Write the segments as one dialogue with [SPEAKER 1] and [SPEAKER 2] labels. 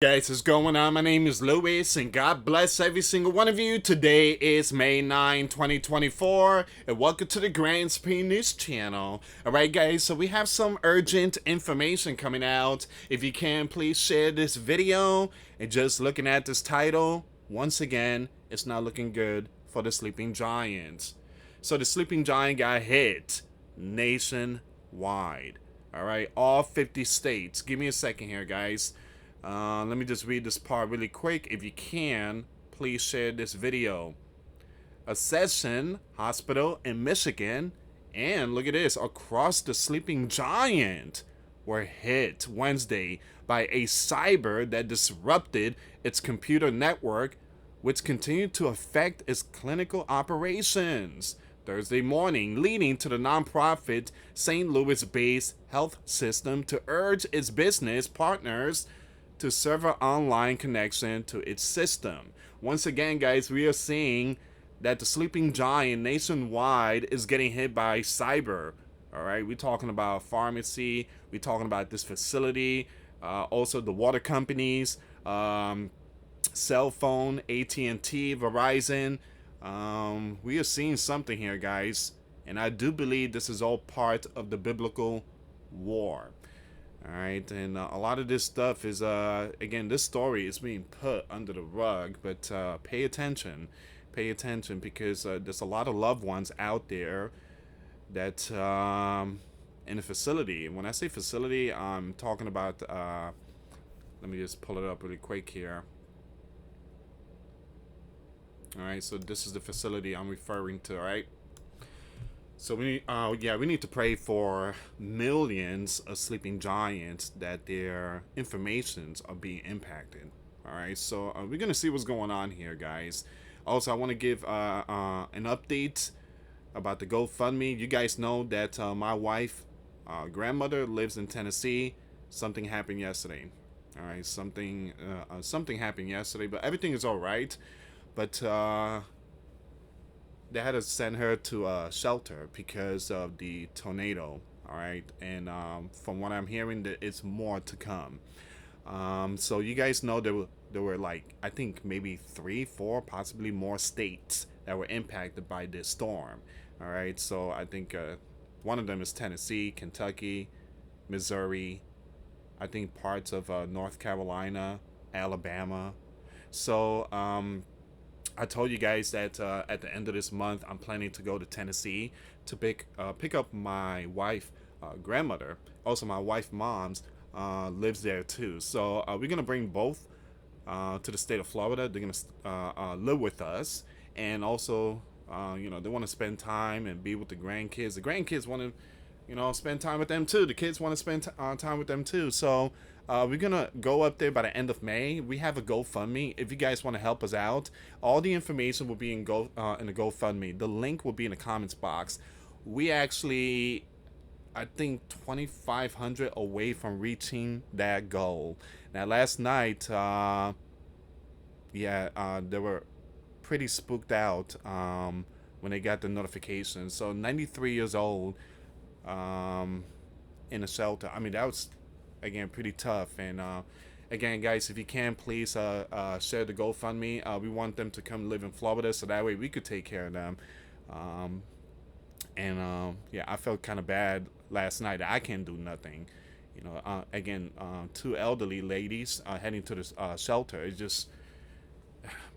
[SPEAKER 1] Guys, what's going on? My name is Louis, and God bless every single one of you. Today is May 9, 2024, and welcome to the Grand Spring News Channel. Alright, guys, so we have some urgent information coming out. If you can, please share this video. And just looking at this title, once again, it's not looking good for the sleeping giants. So, the sleeping giant got hit nationwide. Alright, all 50 states. Give me a second here, guys. Let me just read this part really quick. If you can, please share this video. A session hospital in Michigan, and look at this, across the sleeping giant, were hit Wednesday by a cyber that disrupted its computer network, which continued to affect its clinical operations Thursday morning, leading to the nonprofit St. Louis-based health system to urge its business partners to server online connection to its system. Once again, guys, we are seeing that the sleeping giant nationwide is getting hit by cyber. All right, we're talking about pharmacy, we're talking about this facility, also the water companies, cell phone, AT&T, Verizon. We are seeing something here, guys, and I do believe this is all part of the biblical war. All right, and a lot of this stuff is, again, this story is being put under the rug, but pay attention because there's a lot of loved ones out there that in a facility. When I say facility, I'm talking about, let me just pull it up really quick here. All right, so this is the facility I'm referring to, all right? So we need to pray for millions of sleeping giants that their informations are being impacted. All right, so we're gonna see what's going on here, guys. Also, I want to give an update about the GoFundMe. You guys know that my wife, grandmother, lives in Tennessee. Something happened yesterday. All right, something happened yesterday, but everything is all right. But they had to send her to a shelter because of the tornado. All right, and from what I'm hearing, that it's more to come. So you guys know there were like, I think maybe 3, 4, possibly more states that were impacted by this storm. All right, so I think one of them is Tennessee, Kentucky, Missouri. I think parts of North Carolina, Alabama. So I told you guys that at the end of this month, I'm planning to go to Tennessee to pick up my wife, grandmother. Also, my wife mom's lives there too. So we're gonna bring both to the state of Florida. They're gonna live with us, and also, they want to spend time and be with the grandkids. The grandkids want to, spend time with them too. The kids want to spend time with them too. So we're gonna go up there by the end of May. We have a GoFundMe. If you guys want to help us out, all the information will be in the GoFundMe. The link will be in the comments box. We actually, I think, 2,500 away from reaching that goal. Now, last night, they were pretty spooked out when they got the notification. So, 93 years old, in a shelter. I mean, that was, again, pretty tough. And again, guys, if you can, please share the GoFundMe. We want them to come live in Florida, so that way we could take care of them. I felt kind of bad last night that I can't do nothing. Again, 2 elderly ladies heading to the shelter. It's just,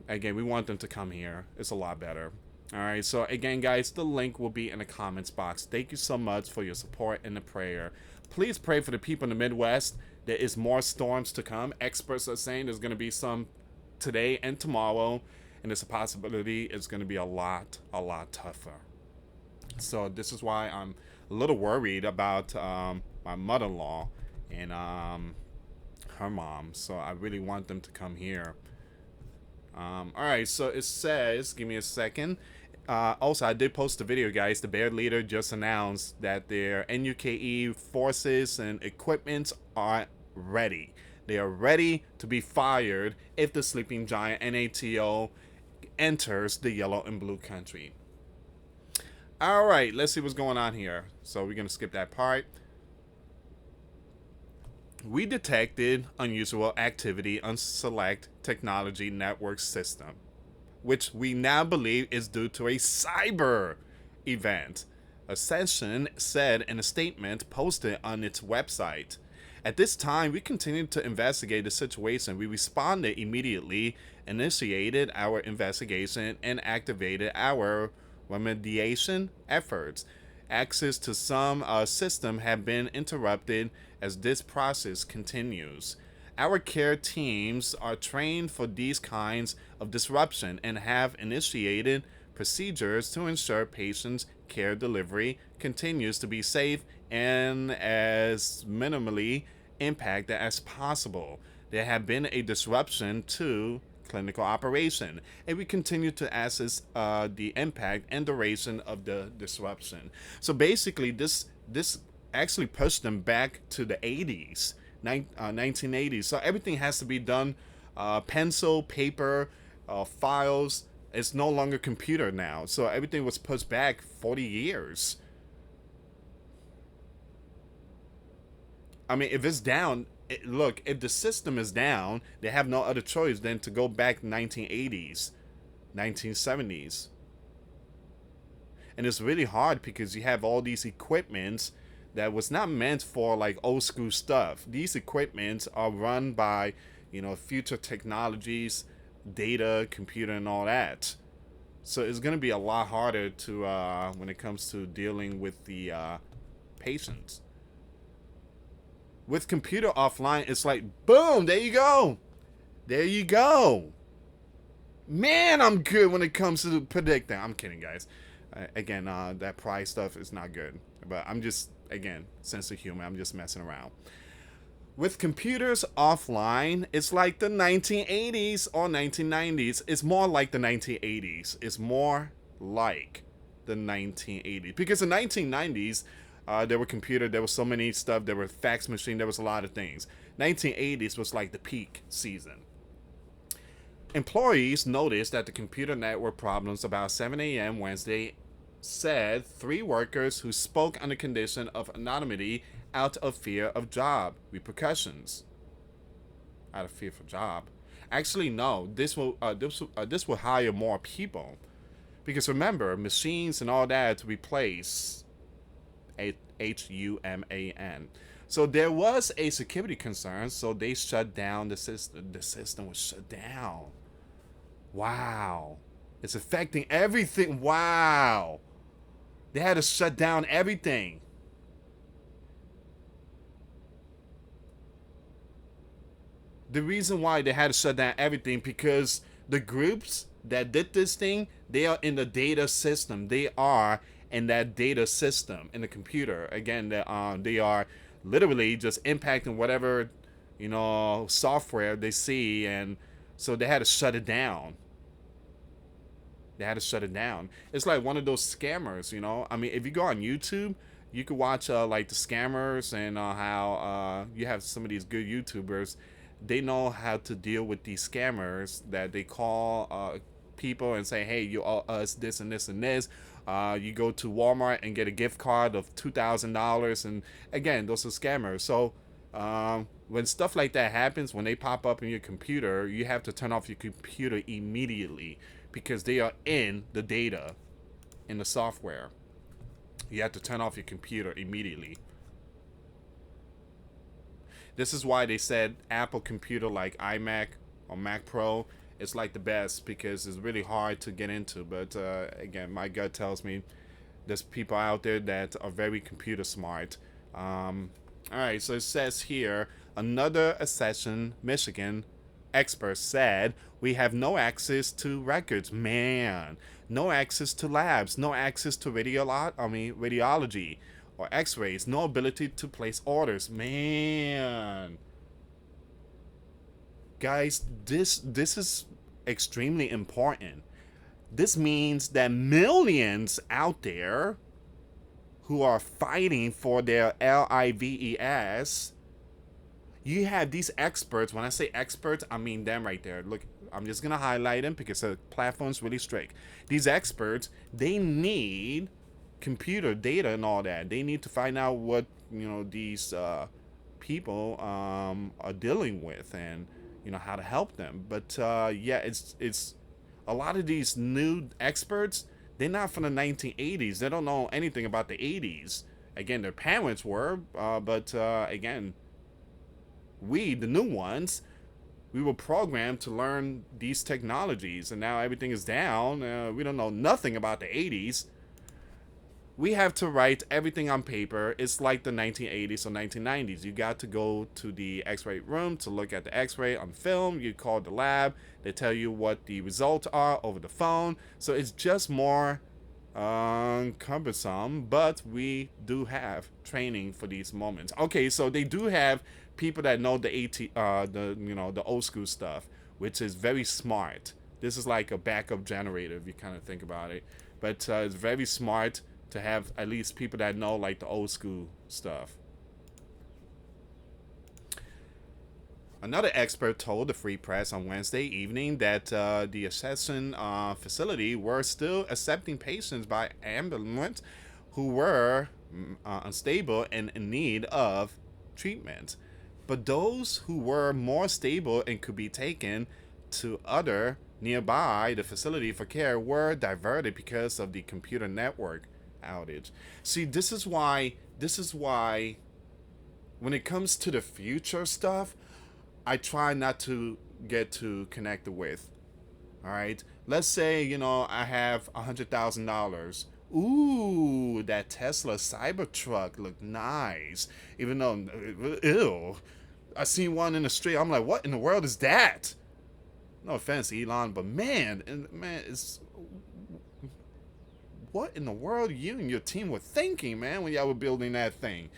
[SPEAKER 1] again, we want them to come here. It's a lot better. All right, so again, guys, the link will be in the comments box. Thank you so much for your support and the prayer. Please pray for the people in the Midwest. There is more storms to come. Experts are saying there's going to be some today and tomorrow, and there's a possibility it's going to be a lot tougher. So this is why I'm a little worried about my mother-in-law and her mom. So I really want them to come here. All right, so it says, give me a second. Also, I did post a video, guys. The bear leader just announced that their NUKE forces and equipment are ready. They are ready to be fired if the sleeping giant NATO enters the yellow and blue country. All right, let's see what's going on here. So we're going to skip that part. We detected unusual activity on select technology network system, which we now believe is due to a cyber event. Ascension said in a statement posted on its website. At this time, we continued to investigate the situation. We responded immediately, initiated our investigation, and activated our remediation efforts. Access to some system have been interrupted as this process continues. Our care teams are trained for these kinds of disruption and have initiated procedures to ensure patients' care delivery continues to be safe and as minimally impacted as possible. There have been a disruption to clinical operation, and we continue to assess the impact and duration of the disruption. So basically, this actually pushed them back to the 80s, 1980s. So everything has to be done pencil, paper, files. It's no longer computer now. So everything was pushed back 40 years. I mean, if it's down, look, if the system is down, they have no other choice than to go back 1980s, 1970s. And it's really hard because you have all these equipments that was not meant for like old school stuff. These equipments are run by, future technologies, data, computer, and all that. So it's going to be a lot harder to when it comes to dealing with the patients. With computer offline, it's like, boom, there you go. There you go. Man, I'm good when it comes to predicting. I'm kidding, guys. Again, that price stuff is not good. But I'm just, again, sense of humor. I'm just messing around. With computers offline, it's like the 1980s or 1990s. It's more like the 1980s. It's more like the 1980s. Because the 1990s, there were computer, there was so many stuff, there were fax machine, there was a lot of things. 1980s was like the peak season. Employees noticed that the computer network problems about 7 a.m. Wednesday, said 3 workers who spoke under condition of anonymity out of fear of job repercussions. Out of fear for job. Actually, no. This will hire more people, because remember, machines and all that to replace HUMAN. So there was a security concern, so they shut down the system. The system was shut down. Wow. It's affecting everything. Wow. They had to shut down everything. The reason why they had to shut down everything, because the groups that did this thing, they are in the data system. They are in that data system in the computer. Again, they are literally just impacting whatever, software they see, and so they had to shut it down. They had to shut it down. It's like one of those scammers, I mean, if you go on YouTube, you could watch like the scammers and how you have some of these good YouTubers. They know how to deal with these scammers that they call people and say, hey, you owe us this and this and this. You go to Walmart and get a gift card of $2,000. And again, those are scammers. So when stuff like that happens, when they pop up in your computer, you have to turn off your computer immediately, because they are in the data, in the software. You have to turn off your computer immediately. This is why they said Apple computer like iMac or Mac Pro is like the best, because it's really hard to get into. But again, my gut tells me there's people out there that are very computer smart. All right, so it says here, another Ascension, Michigan expert said, we have no access to records. Man, no access to labs, no access to radiology or x-rays, no ability to place orders. Man, guys, this is extremely important. This means that millions out there who are fighting for their lives, you have these experts. When I say experts, I mean them right there. Look, I'm just going to highlight them because the platform's really strict. These experts, they need computer data and all that. They need to find out what, these people are dealing with, and how to help them. But yeah, it's a lot of these new experts. They're not from the 1980s. They don't know anything about the 80s. Again, their parents were, but again, we, the new ones, we were programmed to learn these technologies, and now everything is down. We don't know nothing about the 80s. We have to write everything on paper. It's like the 1980s or 1990s. You got to go to the x-ray room to look at the x-ray on film. You call the lab. They tell you what the results are over the phone. So it's just more cumbersome, but we do have training for these moments. Okay, so they do have people that know the old school stuff, which is very smart. This is like a backup generator if you kind of think about it, but it's very smart to have at least people that know like the old school stuff. Another expert told the Free Press on Wednesday evening that the Assassin facility were still accepting patients by ambulance who were unstable and in need of treatment. But those who were more stable and could be taken to other nearby the facility for care were diverted because of the computer network outage. See, this is why when it comes to the future stuff, I try not to get too connected with. All right, let's say I have $100,000. Ooh, that Tesla Cybertruck looked nice. Even though, ew, I seen one in the street. I'm like, what in the world is that? No offense, Elon, but man, it's what in the world you and your team were thinking, man, when y'all were building that thing.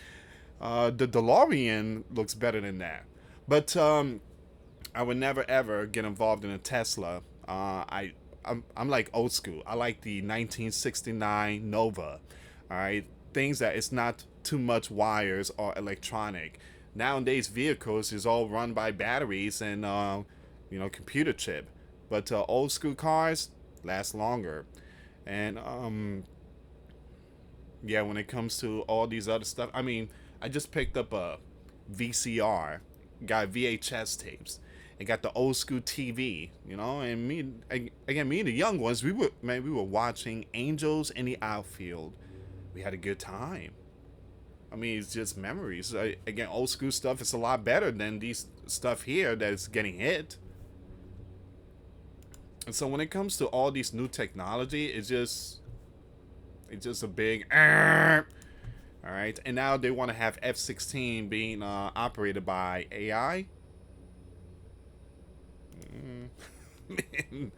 [SPEAKER 1] The DeLorean looks better than that. But I would never ever get involved in a Tesla. I'm like old school. I like the 1969 Nova. All right, things that it's not too much wires or electronic. Nowadays, vehicles is all run by batteries and computer chip. But old school cars last longer. And yeah, when it comes to all these other stuff, I mean, I just picked up a VCR, got VHS tapes, and got the old school TV, and me and the young ones, we were watching Angels in the Outfield. We had a good time. I mean, it's just memories. Again, old school stuff is a lot better than these stuff here that's getting hit. And so when it comes to all these new technology, it's just a big all right. And now they want to have F-16 being operated by AI. Man.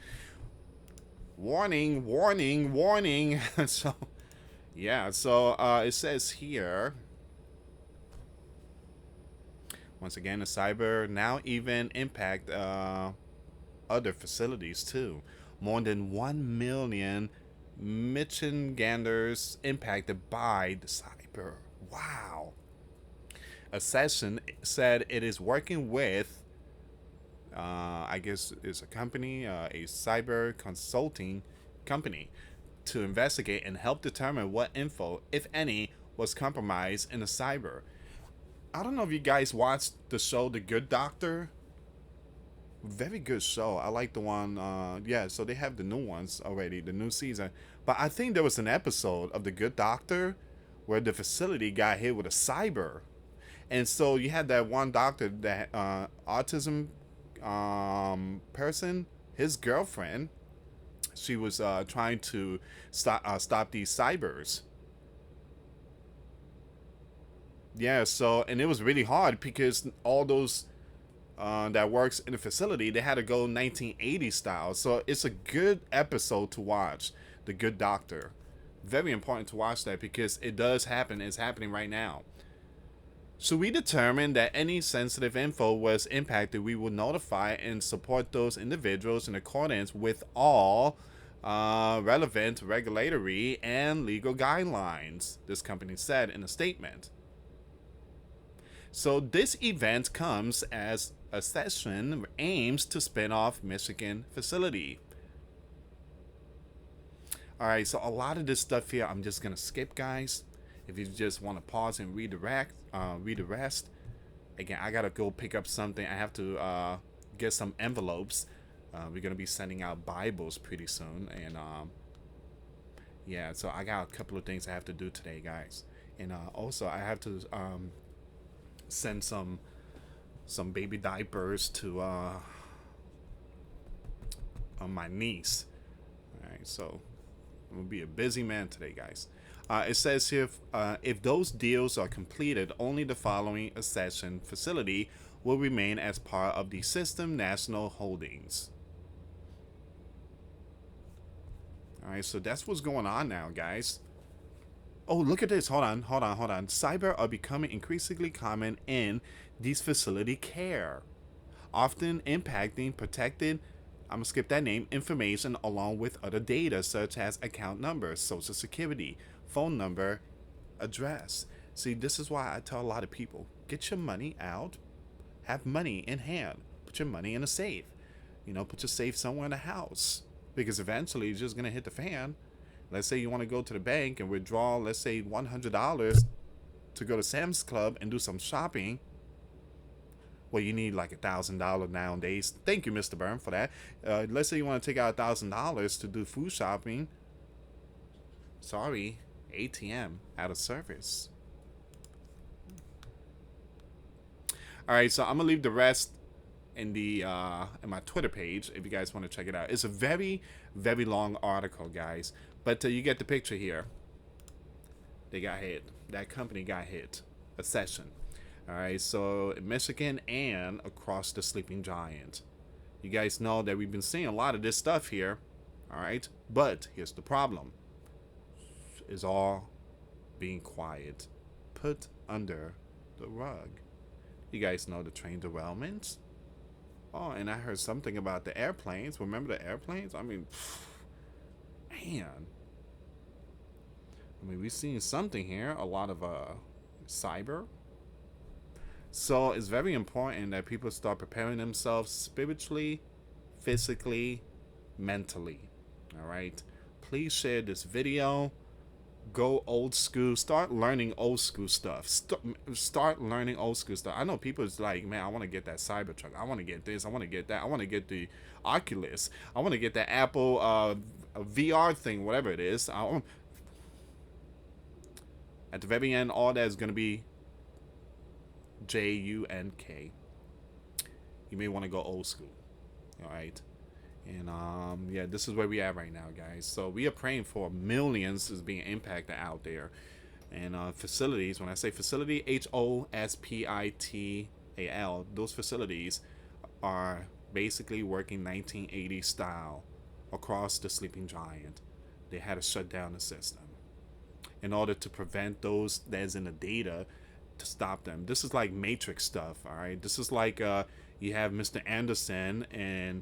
[SPEAKER 1] Warning, warning, warning. So yeah, so it says here, once again, the cyber now even impact other facilities too. More than 1 million Michiganders impacted by the cyber. Wow. Assassin said it is working with, I guess it's a company, a cyber consulting company, to investigate and help determine what info, if any, was compromised in the cyber. I don't know if you guys watched the show The Good Doctor. Very good show. I like the one. Yeah, so they have the new ones already, the new season. But I think there was an episode of The Good Doctor where the facility got hit with a cyber. And so you had that one doctor, that autism person, his girlfriend, she was trying to stop these cybers. Yeah, so, and it was really hard because all those that works in the facility, they had to go 1980 style. So it's a good episode to watch, The Good Doctor. Very important to watch that because it does happen. It's happening right now. So we determined that any sensitive info was impacted, we will notify and support those individuals in accordance with all relevant regulatory and legal guidelines, this company said in a statement. So this event comes as Assassin aims to spin off Michigan facility. All right, so a lot of this stuff here I'm just gonna skip, guys. If you just want to pause and read the rest. Again, I gotta go pick up something. I have to get some envelopes. We're gonna be sending out Bibles pretty soon, and yeah, so I got a couple of things I have to do today, guys. And also, I have to send some baby diapers to my niece. All right, so I'm gonna be a busy man today, guys. It says here, if those deals are completed, only the following accession facility will remain as part of the System National Holdings. All right, so that's what's going on now, guys. Oh, look at this. Hold on. Cyber are becoming increasingly common in these facility care, often impacting protected, I'm going to skip that name, information along with other data such as account numbers, social security, phone number, address. See, this is why I tell a lot of people, get your money out, have money in hand, put your money in a safe. Put your safe somewhere in the house, because eventually it's just going to hit the fan. Let's say you want to go to the bank and withdraw, let's say $100 to go to Sam's Club and do some shopping. Well, you need like $1,000 nowadays. Thank you, Mr. Byrne, for that. Let's say you want to take out $1,000 to do food shopping. Sorry, ATM out of service. All right, so I'm gonna leave the rest in the in my Twitter page if you guys want to check it out. It's a very, very long article, guys, but you get the picture here. They got hit. That company got hit. A session. All right, so in Michigan and across the Sleeping Giant. You guys know that we've been seeing a lot of this stuff here. All right, but here's the problem. It's all being quiet, put under the rug. You guys know the train derailments? Oh, and I heard something about the airplanes. Remember the airplanes? I mean, man. We've seen something here. A lot of cyber. So it's very important that people start preparing themselves spiritually, physically, mentally. All right? Please share this video. Go old school. Start learning old school stuff. Start learning old school stuff. I know people is like, man, I want to get that Cybertruck. I want to get this. I want to get that. I want to get the Oculus. I want to get that Apple VR thing, whatever it is. At the very end, all that is going to be JUNK. You may want to go old school. All right. And yeah, this is where we are right now, guys. So we are praying for millions is being impacted out there. And facilities, when I say facility, HOSPITAL, those facilities are basically working 1980 style across the Sleeping Giant. They had to shut down the system in order to prevent those that's in the data, to stop them. This is like Matrix stuff, all right? This is like you have Mr. Anderson and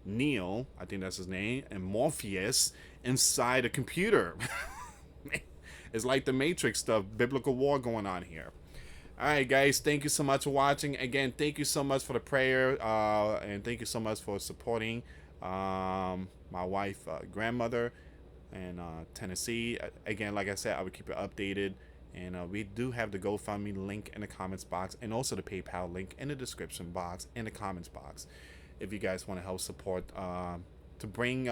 [SPEAKER 1] Neo, I think that's his name, and Morpheus inside a computer. It's like the Matrix stuff, biblical war going on here. All right, guys, thank you so much for watching. Again, thank you so much for the prayer, and thank you so much for supporting my wife, grandmother, in Tennessee. Again, like I said, I would keep it updated. And we do have the GoFundMe link in the comments box, and also the PayPal link in the description box, in the comments box, if you guys want to help support to bring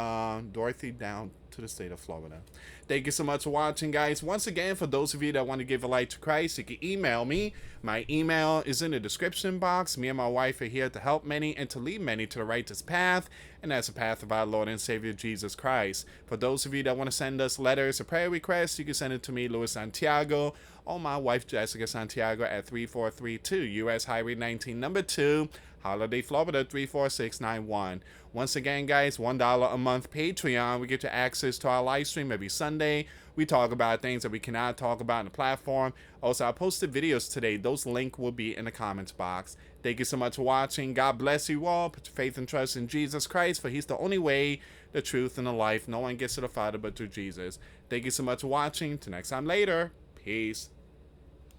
[SPEAKER 1] Dorothy down to the state of Florida. Thank you so much for watching, guys. Once again, for those of you that want to give a life to Christ, you can email me. My email is in the description box. Me and my wife are here to help many and to lead many to the righteous path, and that's the path of our Lord and Savior Jesus Christ. For those of you that want to send us letters or prayer requests, you can send it to me, US Santiago, or my wife, Jessica Santiago, at 3432 US Highway 19, number 2, Holiday, Florida 34691. Once again, guys, $1 a month Patreon. We get you access to our live stream every Sunday. We talk about things that we cannot talk about on the platform. Also, I posted videos today. Those links will be in the comments box. Thank you so much for watching. God bless you all. Put your faith and trust in Jesus Christ, for he's the only way, the truth, and the life. No one gets to the Father but through Jesus. Thank you so much for watching. Till next time later. Peace.